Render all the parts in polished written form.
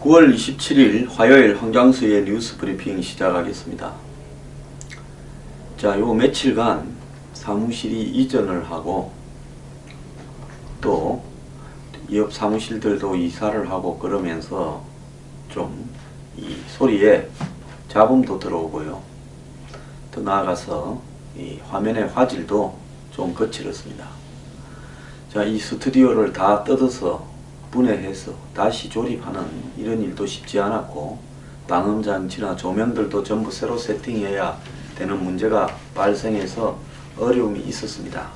9월 27일 화요일 황장수의 뉴스 브리핑 시작하겠습니다. 자, 요 며칠간 사무실이 이전을 하고 또 옆 사무실들도 이사를 하고 그러면서 좀 이 소리에 잡음도 들어오고요. 더 나아가서 이 화면의 화질도 좀 거칠었습니다. 자, 이 스튜디오를 다 뜯어서 분해해서 다시 조립하는 이런 일도 쉽지 않았고, 방음장치나 조명들도 전부 새로 세팅해야 되는 문제가 발생해서 어려움이 있었습니다.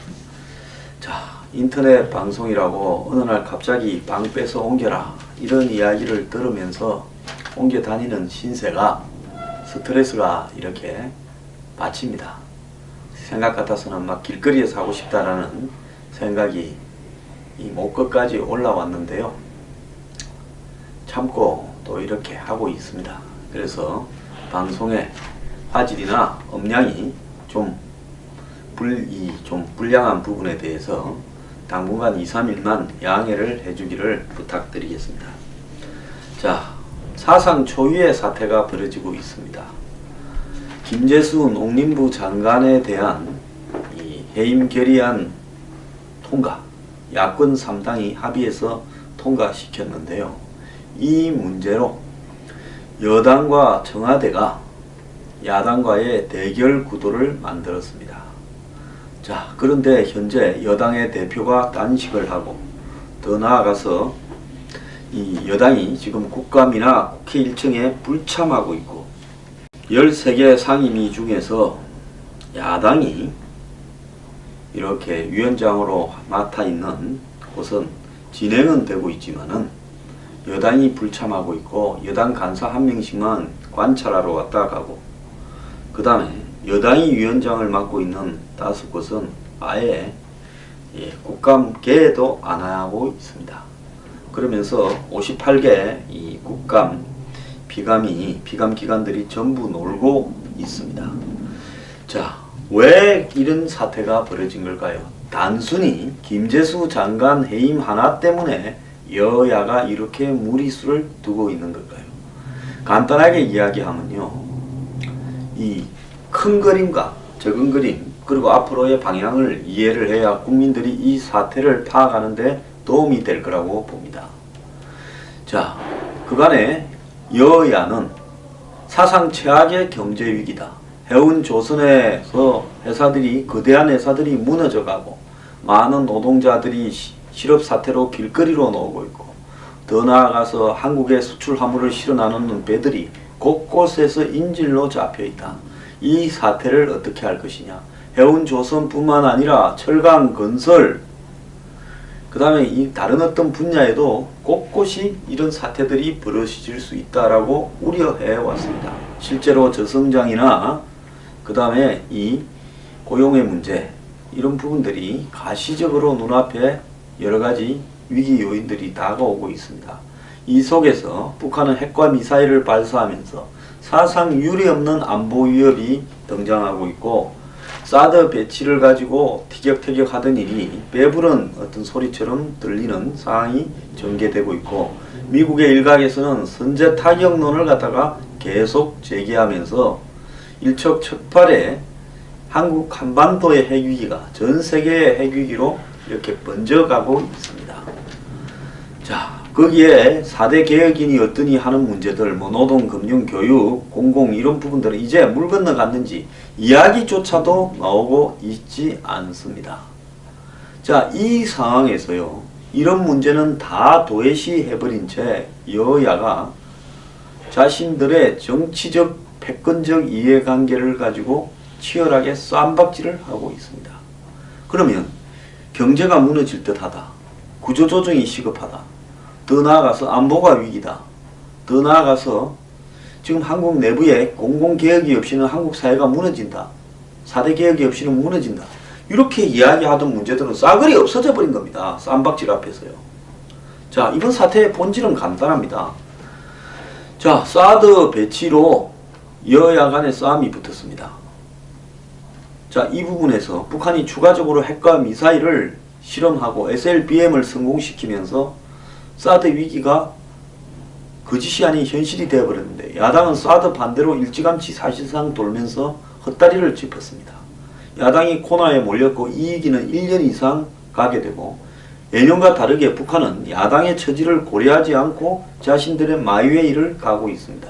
자, 인터넷 방송이라고 어느 날 갑자기 방 빼서 옮겨라 이런 이야기를 들으면서 옮겨 다니는 신세가 스트레스가 이렇게 받칩니다. 생각 같아서는 막 길거리에서 하고 싶다라는 생각이 이 목끝까지 올라왔는데요. 참고 또 이렇게 하고 있습니다. 그래서 방송의 화질이나 음량이 좀 불량한 부분에 대해서 당분간 2-3일만 양해를 해주기를 부탁드리겠습니다. 자, 사상 초유의 사태가 벌어지고 있습니다. 김재수 농림부 장관에 대한 이 해임 결의안 통과, 야권 3당이 합의해서 통과시켰는데요. 이 문제로 여당과 청와대가 야당과의 대결 구도를 만들었습니다. 자, 그런데 현재 여당의 대표가 단식을 하고, 더 나아가서 이 여당이 지금 국감이나 국회 일정에 불참하고 있고, 13개 상임위 중에서 야당이 이렇게 위원장으로 맡아 있는 곳은 진행은 되고 있지만은 여당이 불참하고 있고, 여당 간사 한 명씩만 관찰하러 왔다 가고, 그 다음에 여당이 위원장을 맡고 있는 5곳은 아예 국감 개회도 안 하고 있습니다. 그러면서 58개 이 국감 비감 기관들이 전부 놀고 있습니다. 자, 왜 이런 사태가 벌어진 걸까요? 단순히 김재수 장관 해임 하나 때문에 여야가 이렇게 무리수를 두고 있는 걸까요? 간단하게 이야기하면요, 이 큰 그림과 적은 그림, 그리고 앞으로의 방향을 이해를 해야 국민들이 이 사태를 파악하는 데 도움이 될 거라고 봅니다. 자, 그간에 여야는 사상 최악의 경제 위기다, 해운 조선에서 거대한 회사들이 무너져가고 많은 노동자들이 실업 사태로 길거리로 나오고 있고, 더 나아가서 한국에 수출 화물을 실어 나누는 배들이 곳곳에서 인질로 잡혀있다. 이 사태를 어떻게 할 것이냐. 해운 조선뿐만 아니라 철강 건설, 그 다음에 이 다른 어떤 분야에도 곳곳이 이런 사태들이 벌어질 수 있다라고 우려해 왔습니다. 실제로 저성장이나 그 다음에 이 고용의 문제, 이런 부분들이 가시적으로 눈앞에 여러가지 위기 요인들이 다가오고 있습니다. 이 속에서 북한은 핵과 미사일을 발사하면서 사상 유례없는 안보 위협이 등장하고 있고, 사드 배치를 가지고 티격태격 하던 일이 배부른 어떤 소리처럼 들리는 상황이 전개되고 있고, 미국의 일각에서는 선제 타격론을 갖다가 계속 제기하면서 일촉즉발의 한국 한반도의 핵위기가 전 세계의 핵위기로 이렇게 번져가고 있습니다. 자, 거기에 4대 개혁인이 어떠니 하는 문제들, 뭐 노동, 금융, 교육, 공공 이런 부분들은 이제 물 건너갔는지 이야기조차도 나오고 있지 않습니다. 자, 이 상황에서요, 이런 문제는 다 도외시해버린 채 여야가 자신들의 정치적, 패권적 이해관계를 가지고 치열하게 쌈박질을 하고 있습니다. 그러면 경제가 무너질 듯하다, 구조조정이 시급하다, 더 나아가서 안보가 위기다, 더 나아가서 지금 한국 내부에 공공개혁이 없이는 한국 사회가 무너진다, 4대 개혁이 없이는 무너진다, 이렇게 이야기하던 문제들은 싸그리 없어져 버린 겁니다. 쌈박질 앞에서요. 자, 이번 사태의 본질은 간단합니다. 자, 사드 배치로 여야 간의 싸움이 붙었습니다. 자, 이 부분에서 북한이 추가적으로 핵과 미사일을 실험하고 SLBM을 성공시키면서 사드 위기가 거짓이 아닌 현실이 되어버렸는데 야당은 사드 반대로 일찌감치 사실상 돌면서 헛다리를 짚었습니다. 야당이 코너에 몰렸고 이기는 1년 이상 가게 되고 예년과 다르게 북한은 야당의 처지를 고려하지 않고 자신들의 마유의 일을 가고 있습니다.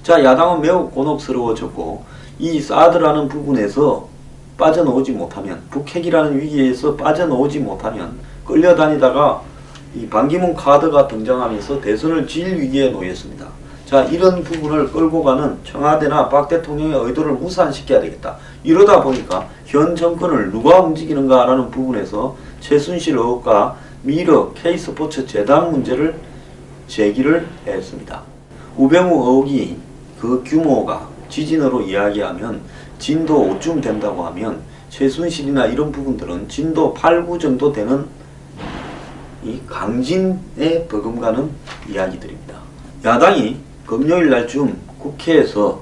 자, 야당은 매우 곤혹스러워졌고 이 사드라는 부분에서 빠져나오지 못하면, 북핵이라는 위기에서 빠져나오지 못하면 끌려다니다가 이 반기문 카드가 등장하면서 대선을 질 위기에 놓였습니다. 자, 이런 부분을 끌고 가는 청와대나 박 대통령의 의도를 무산시켜야 되겠다. 이러다 보니까 현 정권을 누가 움직이는가라는 부분에서 최순실 의혹과 미르 K스포츠 재단 문제를 제기를 했습니다. 우병우 의혹이 그 규모가 지진으로 이야기하면 진도 5쯤 된다고 하면 최순실이나 이런 부분들은 진도 8, 9 정도 되는 이 강진에 버금가는 이야기들입니다. 야당이 금요일 날쯤 국회에서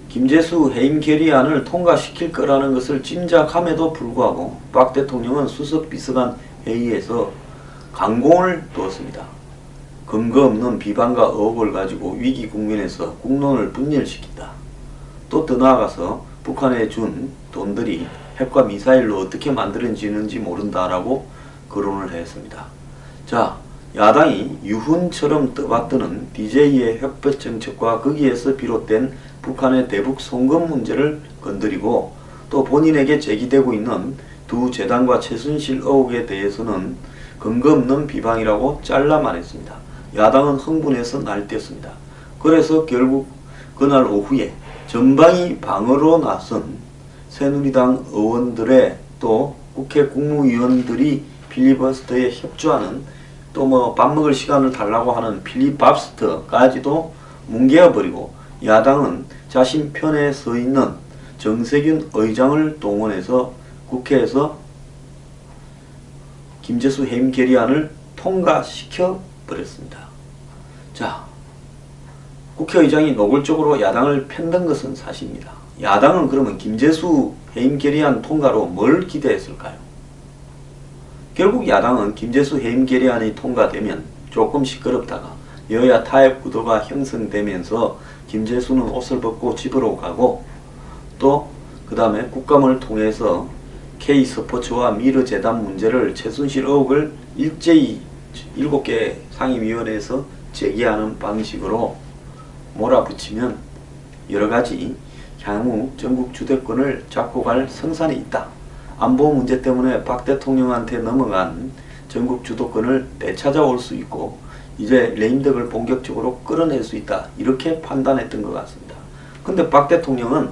김재수 해임 결의안을 통과시킬 거라는 것을 짐작함에도 불구하고 박 대통령은 수석 비서관 회의에서 강공을 두었습니다. 근거 없는 비방과 의혹을 가지고 위기 국면에서 국론을 분열시킨다. 또 더 나아가서 북한에 준 돈들이 핵과 미사일로 어떻게 만들어지는지 모른다라고 거론을 했습니다. 자, 야당이 유훈처럼 떠받드는 DJ의 혁법 정책과 거기에서 비롯된 북한의 대북 송금 문제를 건드리고 또 본인에게 제기되고 있는 두 재단과 최순실 의혹에 대해서는 근거 없는 비방이라고 잘라 말했습니다. 야당은 흥분해서 날뛰었습니다. 그래서 결국 그날 오후에 전방위 방어로 나선 새누리당 의원들의 또 국회 국무위원들이 필리버스터에 협조하는 또 뭐 밥 먹을 시간을 달라고 하는 필리버스터까지도 뭉개어버리고 야당은 자신 편에 서 있는 정세균 의장을 동원해서 국회에서 김재수 해임 결의안을 통과시켜 버렸습니다. 자, 국회의장이 노골적으로 야당을 편든 것은 사실입니다. 야당은 그러면 김재수 해임 결의안 통과로 뭘 기대했을까요? 결국 야당은 김재수 해임 결의안이 통과되면 조금 시끄럽다가 여야 타협 구도가 형성되면서 김재수는 옷을 벗고 집으로 가고 또 그 다음에 국감을 통해서 K스포츠와 미르재단 문제를 최순실 의혹을 일제히 7개 상임위원회에서 제기하는 방식으로 몰아붙이면 여러가지 향후 전국 주도권을 잡고 갈 성산이 있다. 안보 문제 때문에 박 대통령한테 넘어간 전국 주도권을 되찾아올 수 있고 이제 레임덕을 본격적으로 끌어낼 수 있다. 이렇게 판단했던 것 같습니다. 근데 박 대통령은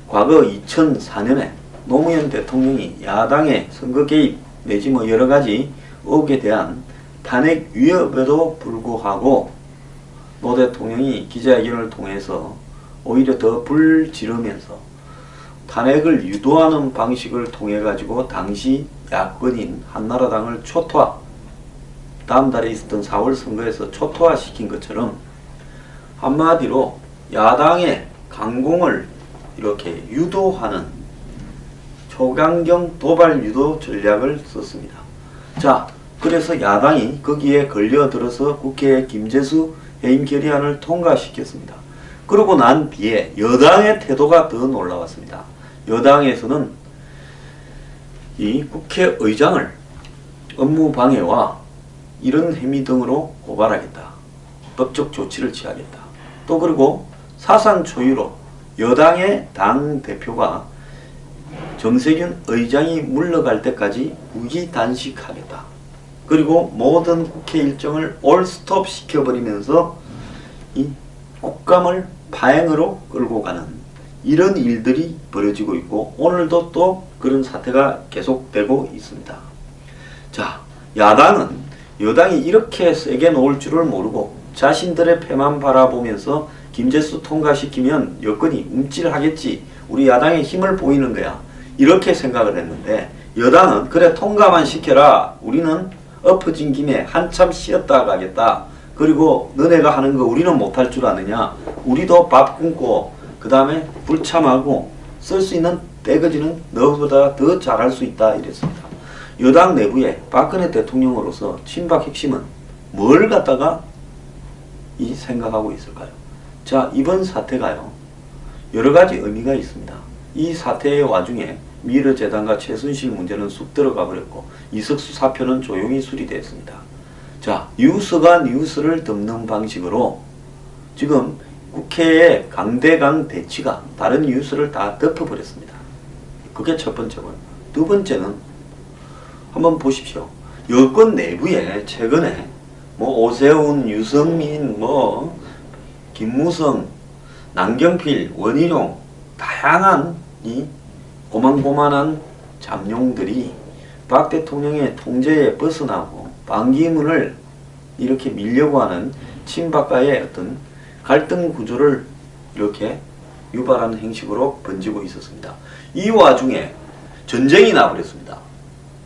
과거 2004년에 노무현 대통령이 야당의 선거 개입 내지 뭐 여러가지 의혹에 대한 탄핵 위협에도 불구하고 노 대통령이 기자회견을 통해서 오히려 더 불 지르면서 탄핵을 유도하는 방식을 통해 가지고 당시 야권인 한나라당을 초토화, 다음 달에 있었던 4월 선거에서 초토화시킨 것처럼 한마디로 야당의 강공을 이렇게 유도하는 초강경 도발 유도 전략을 썼습니다. 자, 그래서 야당이 거기에 걸려들어서 국회에 김재수 해임 결의안을 통과시켰습니다. 그러고 난 뒤에 여당의 태도가 더 놀라웠습니다. 여당에서는 이 국회의장을 업무방해와 이런 혐의 등으로 고발하겠다. 법적 조치를 취하겠다. 또 그리고 사상 초유로 여당의 당대표가 정세균 의장이 물러갈 때까지 무기 단식하겠다. 그리고 모든 국회 일정을 올스톱 시켜버리면서 이 국감을 파행으로 끌고 가는 이런 일들이 벌어지고 있고 오늘도 또 그런 사태가 계속되고 있습니다. 자, 야당은 여당이 이렇게 세게 놓을 줄을 모르고 자신들의 패만 바라보면서 김재수 통과시키면 여건이 움찔하겠지. 우리 야당의 힘을 보이는 거야. 이렇게 생각을 했는데 여당은 그래 통과만 시켜라. 우리는 엎어진 김에 한참 쉬었다 가겠다. 그리고 너네가 하는 거 우리는 못할 줄 아느냐. 우리도 밥 굶고 그 다음에 불참하고 쓸 수 있는 떼거지는 너보다 더 잘할 수 있다 이랬습니다. 여당 내부에 박근혜 대통령으로서 친박 핵심은 뭘 갖다가 이 생각하고 있을까요? 자, 이번 사태가요, 여러 가지 의미가 있습니다. 이 사태의 와중에 미르재단과 최순실 문제는 쑥 들어가 버렸고 이석수 사표는 조용히 수리됐습니다. 자, 뉴스가 뉴스를 덮는 방식으로 지금 국회의 강대강 대치가 다른 뉴스를 다 덮어버렸습니다. 그게 첫 번째고요. 두 번째는 한번 보십시오. 여권 내부에 최근에 오세훈, 유승민, 김무성, 남경필, 원희룡 다양한 이 고만고만한 잠룡들이 박 대통령의 통제에 벗어나고 반기문을 이렇게 밀려고 하는 친박과의 어떤 갈등 구조를 이렇게 유발하는 행식으로 번지고 있었습니다. 이 와중에 전쟁이 나버렸습니다.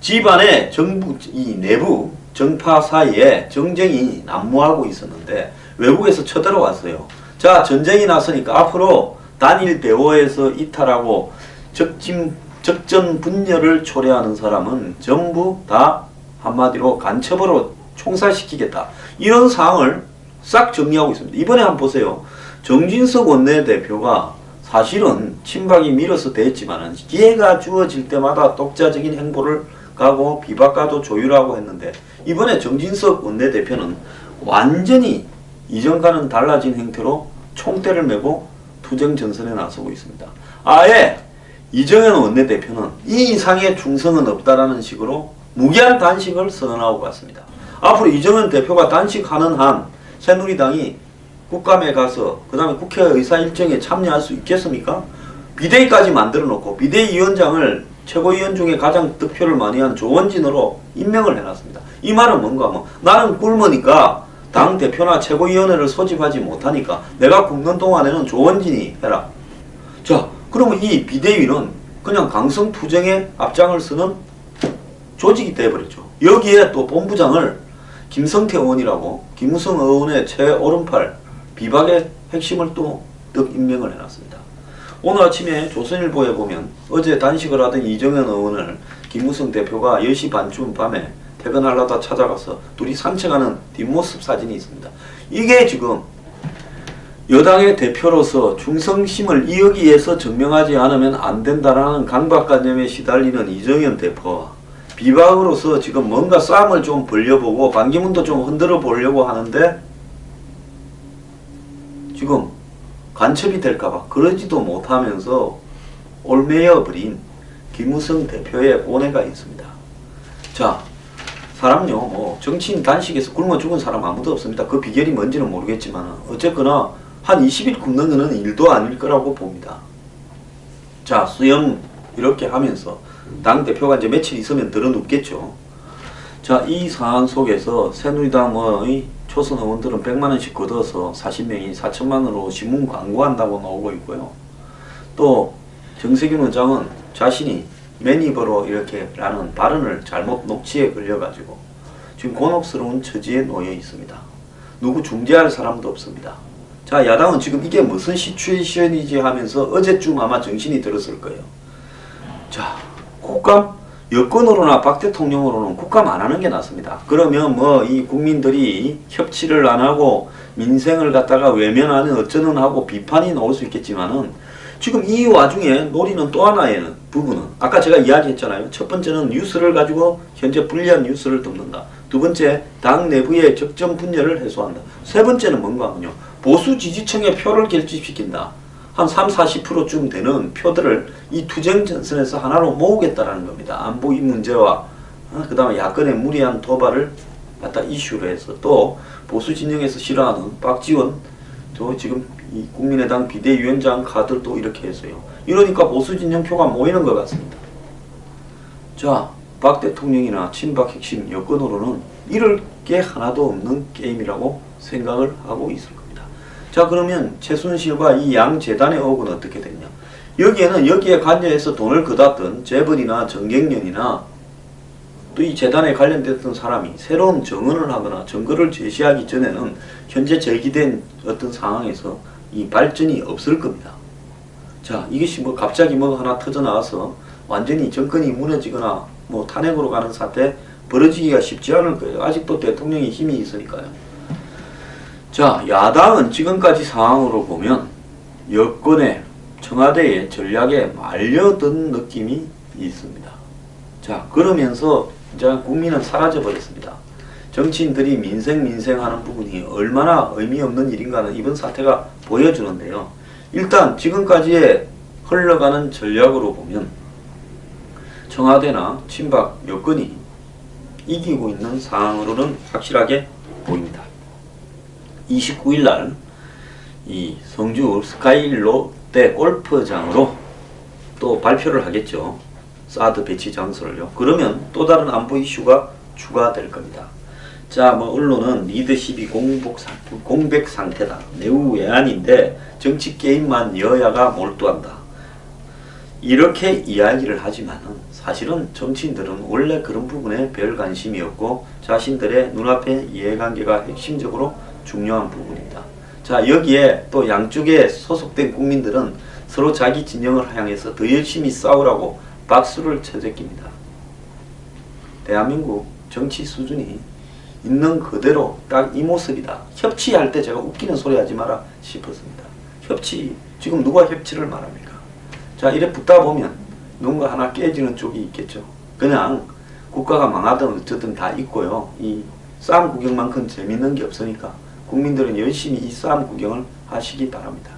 집안의 정부, 이 내부 정파 사이에 정쟁이 난무하고 있었는데 외국에서 쳐들어왔어요. 자, 전쟁이 났으니까 앞으로 단일 대오에서 이탈하고 적전 분열을 초래하는 사람은 전부 다 한마디로 간첩으로 총살시키겠다. 이런 사항을 싹 정리하고 있습니다. 이번에 한번 보세요. 정진석 원내대표가 사실은 친박이 밀어서 됐지만은 기회가 주어질 때마다 독자적인 행보를 가고 비박과도 조율하고 했는데 이번에 정진석 원내대표는 완전히 이전과는 달라진 행태로 총대를 메고 투쟁 전선에 나서고 있습니다. 아예 이정현 원내대표는 이 이상의 충성은 없다라는 식으로 무기한 단식을 선언하고 갔습니다. 앞으로 이정현 대표가 단식하는 한 새누리당이 국감에 가서 그 다음에 국회 의사 일정에 참여할 수 있겠습니까? 비대위까지 만들어 놓고 비대위원장을 최고위원 중에 가장 득표를 많이 한 조원진으로 임명을 해놨습니다. 이 말은 뭔가 나는 굶으니까 당 대표나 최고위원회를 소집하지 못하니까 내가 굶는 동안에는 조원진이 해라. 자, 그러면 이 비대위는 그냥 강성투쟁에 앞장을 쓰는 조직이 되어버렸죠. 여기에 또 본부장을 김성태 의원이라고 김무성 의원의 최오른팔 비박의 핵심을 또 임명을 해놨습니다. 오늘 아침에 조선일보에 보면 어제 단식을 하던 이정현 의원을 김무성 대표가 10시 반쯤 밤에 퇴근하려다 찾아가서 둘이 산책하는 뒷모습 사진이 있습니다. 이게 지금 여당의 대표로서 충성심을 이어기 위해서 증명하지 않으면 안 된다라는 강박관념에 시달리는 이정현 대표와 비박으로서 지금 뭔가 싸움을 좀 벌려보고 반기문도 좀 흔들어 보려고 하는데 지금 간첩이 될까봐 그러지도 못하면서 올매여 버린 김무성 대표의 고뇌가 있습니다. 자, 사람요, 정치인 단식에서 굶어 죽은 사람 아무도 없습니다. 그 비결이 뭔지는 모르겠지만 어쨌거나 한 20일 굶는 것은 일도 아닐 거라고 봅니다. 자, 수염 이렇게 하면서 당대표가 이제 며칠 있으면 들어눕겠죠. 자, 이 상황 속에서 새누리당의 초선 의원들은 100만원씩 걷어서 40명이 4천만원으로 신문 광고한다고 나오고 있고요. 또 정세균 의장은 자신이 매니버로 이렇게 라는 발언을 잘못 녹취에 걸려가지고 지금 곤혹스러운 처지에 놓여 있습니다. 누구 중재할 사람도 없습니다. 자, 야당은 지금 이게 무슨 시츄에이션이지 하면서 어제쯤 아마 정신이 들었을 거예요. 자, 국감? 여권으로나 박 대통령으로는 국감 안 하는 게 낫습니다. 그러면 이 국민들이 협치를 안 하고 민생을 갖다가 외면하는 어쩌는 하고 비판이 나올 수 있겠지만은 지금 이 와중에 노리는 또 하나의 부분은 아까 제가 이야기했잖아요. 첫 번째는 뉴스를 가지고 현재 불리한 뉴스를 덮는다. 두 번째, 당 내부의 적정 분열을 해소한다. 세 번째는 뭔가 하면요, 보수 지지층의 표를 결집시킨다. 한 30-40%쯤 되는 표들을 이 투쟁 전선에서 하나로 모으겠다라는 겁니다. 안보 이 문제와 그 다음에 야권의 무리한 도발을 갖다 이슈로 해서 또 보수 진영에서 싫어하는 박지원 또 지금 이 국민의당 비대위원장 카드도 이렇게 했어요. 이러니까 보수 진영 표가 모이는 것 같습니다. 자, 박 대통령이나 친박 핵심 여권으로는 이럴 게 하나도 없는 게임이라고 생각을 하고 있을 겁니다. 자, 그러면 최순실과 이 양 재단의 의혹은 어떻게 됐냐? 여기에 관여해서 돈을 거뒀던 재벌이나 정경련이나 또 이 재단에 관련됐던 사람이 새로운 정언을 하거나 증거를 제시하기 전에는 현재 제기된 어떤 상황에서 이 발전이 없을 겁니다. 자, 이것이 갑자기 하나 터져 나와서 완전히 정권이 무너지거나 탄핵으로 가는 사태 벌어지기가 쉽지 않을 거예요. 아직도 대통령이 힘이 있으니까요. 자, 야당은 지금까지 상황으로 보면 여권의 청와대의 전략에 말려든 느낌이 있습니다. 자, 그러면서 이제 국민은 사라져 버렸습니다. 정치인들이 민생 하는 부분이 얼마나 의미 없는 일인가는 이번 사태가 보여주는데요. 일단 지금까지의 흘러가는 전략으로 보면 청와대나 친박 여권이 이기고 있는 상황으로는 확실하게 보입니다. 29일 날 이 성주 스카이 롯데 골프장으로 또 발표를 하겠죠. 사드 배치 장소를요. 그러면 또 다른 안보 이슈가 추가될 겁니다. 자, 뭐 언론은 리더십이 공백 상태다. 매우 외환인데 정치 게임만 여야가 몰두한다. 이렇게 이야기를 하지만은 사실은 정치인들은 원래 그런 부분에 별 관심이 없고 자신들의 눈앞의 이해관계가 핵심적으로 중요한 부분입니다. 자, 여기에 또 양쪽에 소속된 국민들은 서로 자기 진영을 향해서 더 열심히 싸우라고 박수를 쳐제낍니다. 대한민국 정치 수준이 있는 그대로 딱 이 모습이다. 협치할 때 제가 웃기는 소리 하지 마라 싶었습니다. 협치, 지금 누가 협치를 말합니까? 자, 이래 붙다 보면 누군가 하나 깨지는 쪽이 있겠죠. 그냥 국가가 망하든 어쨌든 다 있고요. 이 싸움 구경만큼 재밌는 게 없으니까 국민들은 열심히 이 싸움 구경을 하시기 바랍니다.